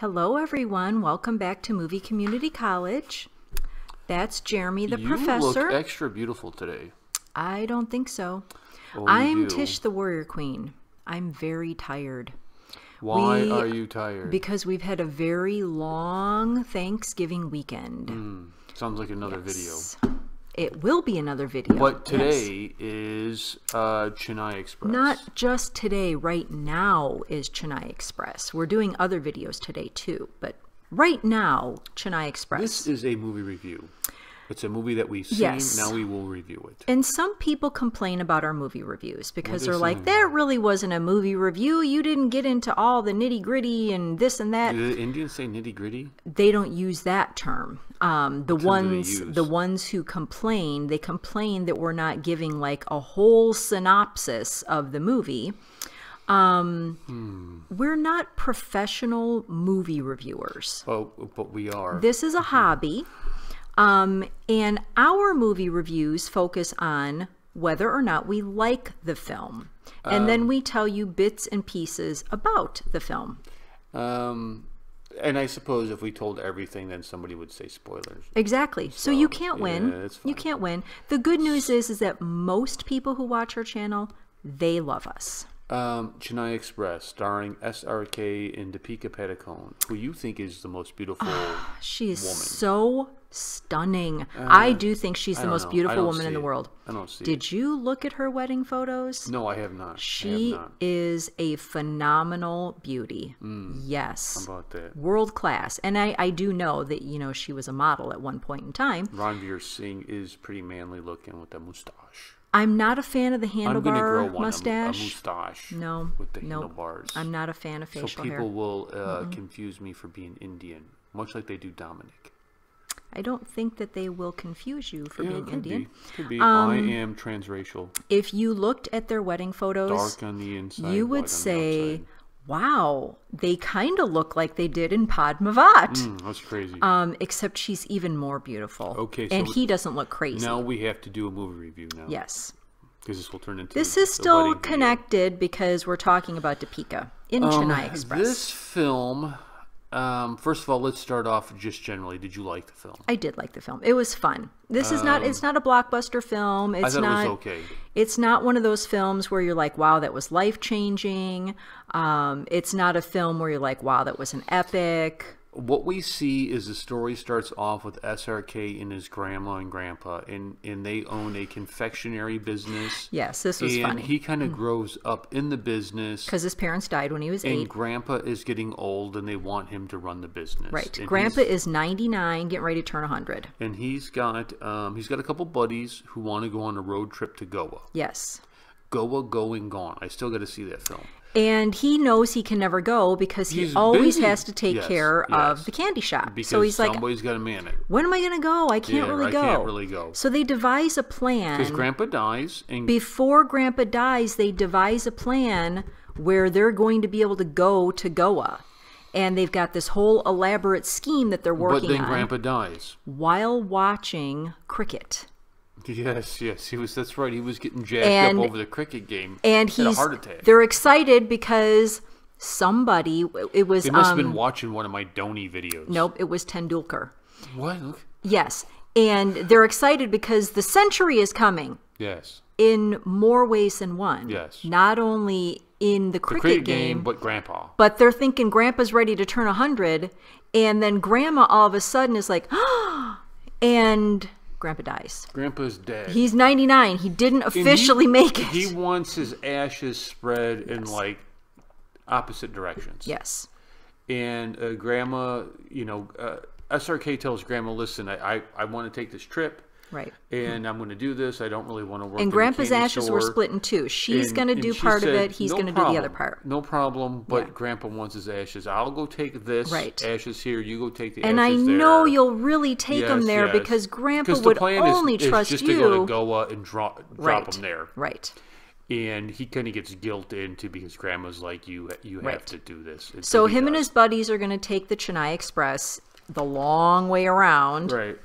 Hello, everyone. Welcome back to Movie Community College. That's Jeremy, the professor. You look extra beautiful today. I don't think so. Oh, I'm Tish the Warrior Queen. I'm very tired. Why are you tired? Because we've had a very long Thanksgiving weekend. Sounds like another video. It will be another video. But today is Chennai Express. Not just today. Right now is Chennai Express. We're doing other videos today too. But right now, Chennai Express. This is a movie review. It's a movie that we've seen. Yes. Now we will review it. And some people complain about our movie reviews because they're like, that really wasn't a movie review. You didn't get into all the nitty gritty and this and that. Do the Indians say nitty gritty? They don't use that term. The ones who complain, they complain that we're not giving like a whole synopsis of the movie. We're not professional movie reviewers. Oh, but we are. This is a hobby. And our movie reviews focus on whether or not we like the film. And then we tell you bits and pieces about the film. And I suppose if we told everything, then somebody would say spoilers. Exactly. So you can't win. That's fine. You can't win. The good news is that most people who watch our channel, they love us. Chennai Express, starring SRK and Deepika Padukone, who you think is the most beautiful She is woman. So stunning. I do think she's the most beautiful woman in the world. I don't see Did you look at her wedding photos? No, I have not. She is a phenomenal beauty. Yes. How about that? World class. And I do know that, you know, she was a model at one point in time. Ranveer Singh is pretty manly looking with a mustache. I'm not a fan of the handlebar I'm gonna grow one, mustache. A mustache. No. With the handlebars. I'm not a fan of facial hair. So people will confuse me for being Indian, much like they do Dominic. I don't think that they will confuse you for being Indian. Could be. I am transracial. If you looked at their wedding photos, Dark on the inside, you would say, wow, they kind of look like they did in Padmavat. That's crazy. Except she's even more beautiful. Okay, so and he doesn't look crazy. Now we have to do a movie review now. Yes. Because this will turn into This is still connected because we're talking about Deepika in Chennai Express. This film, first of all, let's start off just generally. Did you like the film? I did like the film. It was fun. This is not. It's not a blockbuster film. It's I thought not. It was okay. It's not one of those films where you're like, wow, that was life changing. It's not a film where you're like, wow, that was an epic. What we see is the story starts off with SRK and his grandma and grandpa, and they own a confectionery business. Yes, this was funny. And he kind of grows up in the business. Because his parents died when he was 8. And grandpa is getting old, and they want him to run the business. Right. And grandpa is 99, getting ready to turn 100. And he's got a couple buddies who want to go on a road trip to Goa. Yes. Goa, Going, Gone. I still got to see that film. And he knows he can never go because he always has to take care of the candy shop. Because so he's like, somebody's got to man it. When am I going to go? I can't really go. I can't really go. So they devise a plan. Because Grandpa dies. And before Grandpa dies, they devise a plan where they're going to be able to go to Goa. And they've got this whole elaborate scheme that they're working on. But then Grandpa dies. While watching cricket. Yes, that's right. He was getting jacked up over the cricket game. And had a heart attack. They're excited because somebody, it was... They must have been watching one of my Dhoni videos. Nope, it was Tendulkar. What? Yes. And they're excited because the century is coming. Yes. In more ways than one. Yes. Not only in the cricket game, but Grandpa. But they're thinking Grandpa's ready to turn 100, and then Grandma all of a sudden is like, and Grandpa dies. Grandpa's dead. He's 99. He didn't officially make it. He wants his ashes spread in like opposite directions. Yes. And Grandma, SRK tells Grandma, listen, I want to take this trip. Right. And I'm going to do this. I don't really want to work. And Grandpa's ashes were split in two. She's going to do part of it. He's going to do the other part. No problem. But Grandpa wants his ashes. I'll go take this ashes here. You go take the ashes there. And I know you'll really take them there because Grandpa would only trust you. Just to go to Goa and drop them there. Right. And he kind of gets guilted into because Grandma's like, you have to do this. So him and his buddies are going to take the Chennai Express the long way around. Right.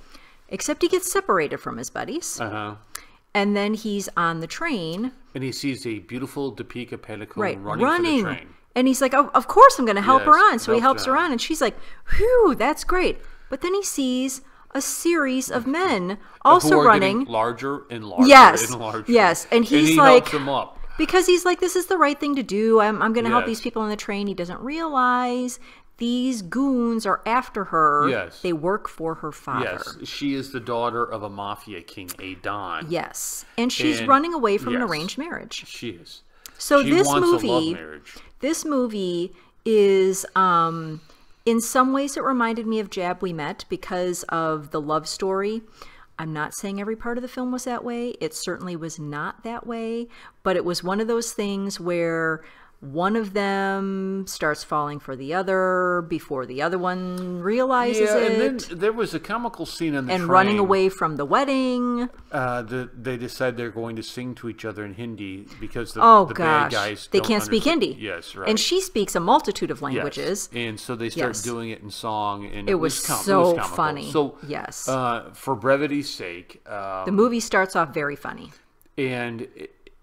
Except he gets separated from his buddies. And then he's on the train. And he sees a beautiful Deepika Padukone running for the train. And he's like, oh, of course I'm going to help her Yes, on. So he helps her out. on, and she's like, whew, that's great. But then he sees a series of men also Who are running. getting larger and larger Yes, and larger. yes. And he's he like, helps them up. because he's like, this is the right thing to do. I'm going to help Yes. these people on the train. He doesn't realize these goons are after her. Yes. They work for her father. Yes, she is the daughter of a mafia king, a Don. Yes. And she's And- running away from an yes. arranged marriage. She is. So She this wants a love movie, marriage. this movie is, in some ways, it reminded me of Jab We Met because of the love story. I'm not saying every part of the film was that way. It certainly was not that way, but it was one of those things where one of them starts falling for the other before the other one realizes it. And then there was a comical scene on the and train. running away from the wedding. They decide they're going to sing to each other in Hindi because the Oh bad gosh, guys they don't can't speak understand- Hindi. Yes, right. And she speaks a multitude of Yes. languages. And so they start Yes. doing it in song, and It was it was so comical. funny. So Yes. For brevity's sake, The movie starts off very funny. and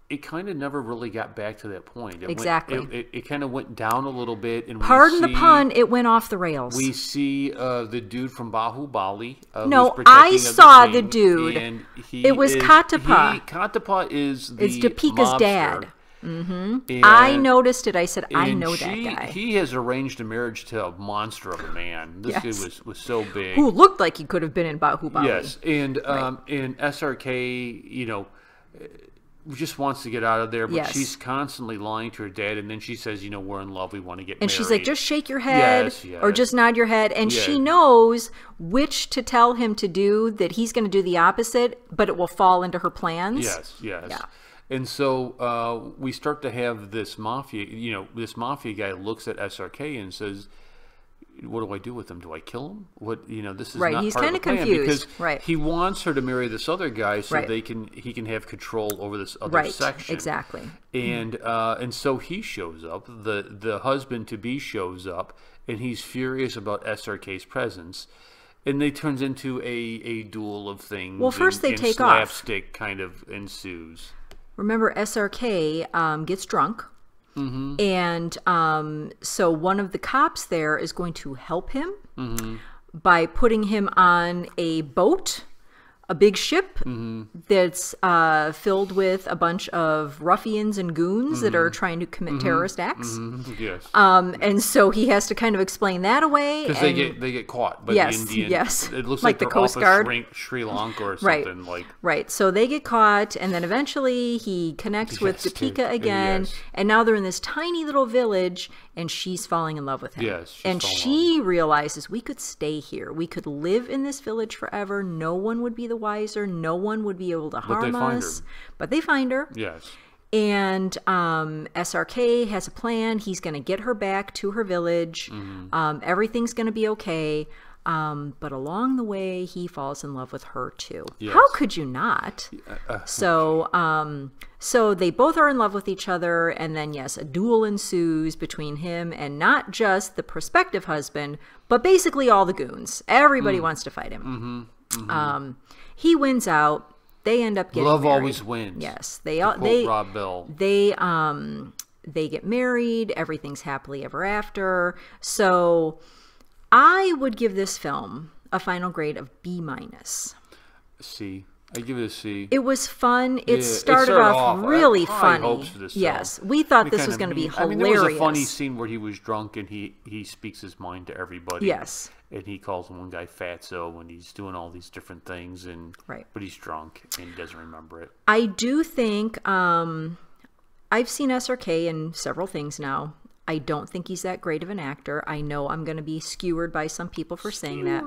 it kind of never really got back to that point. Exactly. It kind of went down a little bit. And Pardon the pun, it went off the rails. We see the dude from Bahubali. No, who's protecting I of saw the king, dude. And It was Katapa. Katapa is the It's Deepika's mobster. dad. And- I noticed it. I said, I and know that guy. He has arranged a marriage to a monster of a man. This Yes. dude was so big. Who looked like he could have been in Bahubali. Yes, and SRK, just wants to get out of there, but Yes. she's constantly lying to her dad, and then she says, we're in love, we want to get And married. she's like, just shake your head Yes, or yes. just nod your head. And Yeah. she knows which to tell him to do, that he's going to do the opposite, but it will fall into her plans. Yes, yes. Yeah. And so we start to have this mafia, this mafia guy looks at SRK and says, what do I do with him? Do I kill him? This is Right, not he's part of kinda the plan, confused. because Right. he wants her to marry this other guy so Right. he can have control over this other Right, section. exactly. And so he shows up. The husband to be shows up, and he's furious about SRK's presence. And it turns into a duel of things. Well, first they and take off. slapstick kind of ensues. Remember, SRK gets drunk. Mm-hmm. And so one of the cops there is going to help him Mm-hmm. by putting him on a boat, a big ship Mm-hmm. that's filled with a bunch of ruffians and goons that are trying to commit terrorist acts. Yes. And so he has to kind of explain that away. Because they get caught by Yes, the Indian. yes. It looks Like like the they're Coast off Guard. of Sri Lanka or Right. something. Like, Right. So they get caught, and then eventually he connects with Yes, Deepika again, yes. and now they're in this tiny little village, and she's falling in love with him. Yes, she's and falling in she realizes, we could stay here. We could live in this village forever. No one would be the wiser. No one would be able to they harm find us. her. But they find her. yes. And SRK has a plan. He's going to get her back to her village. Mm-hmm. Everything's going to be okay. But along the way, he falls in love with her too. Yes. How could you not? So they both are in love with each other, and then yes, a duel ensues between him and not just the prospective husband, but basically all the goons. Everybody wants to fight him. He wins out. They end up getting Love married. always wins. Yes, To quote Rob Bell. they get married. Everything's happily ever after. So I would give this film a final grade of B-. C. I give it a C. It was fun. It Yeah, started off really high funny. hopes for this film. Yes, we thought this Kinda was going to be mean- hilarious. there was a funny scene where he was drunk and he speaks his mind to everybody. Yes. And he calls one guy Fatso, and he's doing all these different things, Right. but he's drunk and he doesn't remember it. I do think I've seen SRK in several things now. I don't think he's that great of an actor. I know I'm going to be skewered by some people for saying that.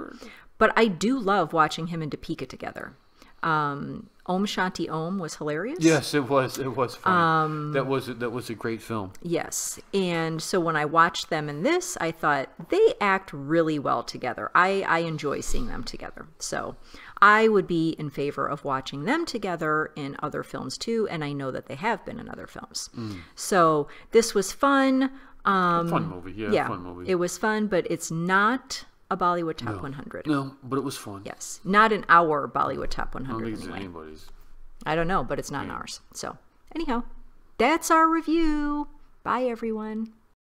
But I do love watching him and Deepika together. Om Shanti Om was hilarious. Yes, it was. It was funny. That was a great film. Yes. And so when I watched them in this, I thought they act really well together. I enjoy seeing them together. So I would be in favor of watching them together in other films too. And I know that they have been in other films. So this was fun. Fun movie. Yeah, fun movie. It was fun, but it's not a Bollywood Top 100. No, but it was fun. Yes. Not in our Bollywood Top I don't 100 think it's anyway. anybody's. I don't know, but it's not in ours. So anyhow, that's our review. Bye, everyone.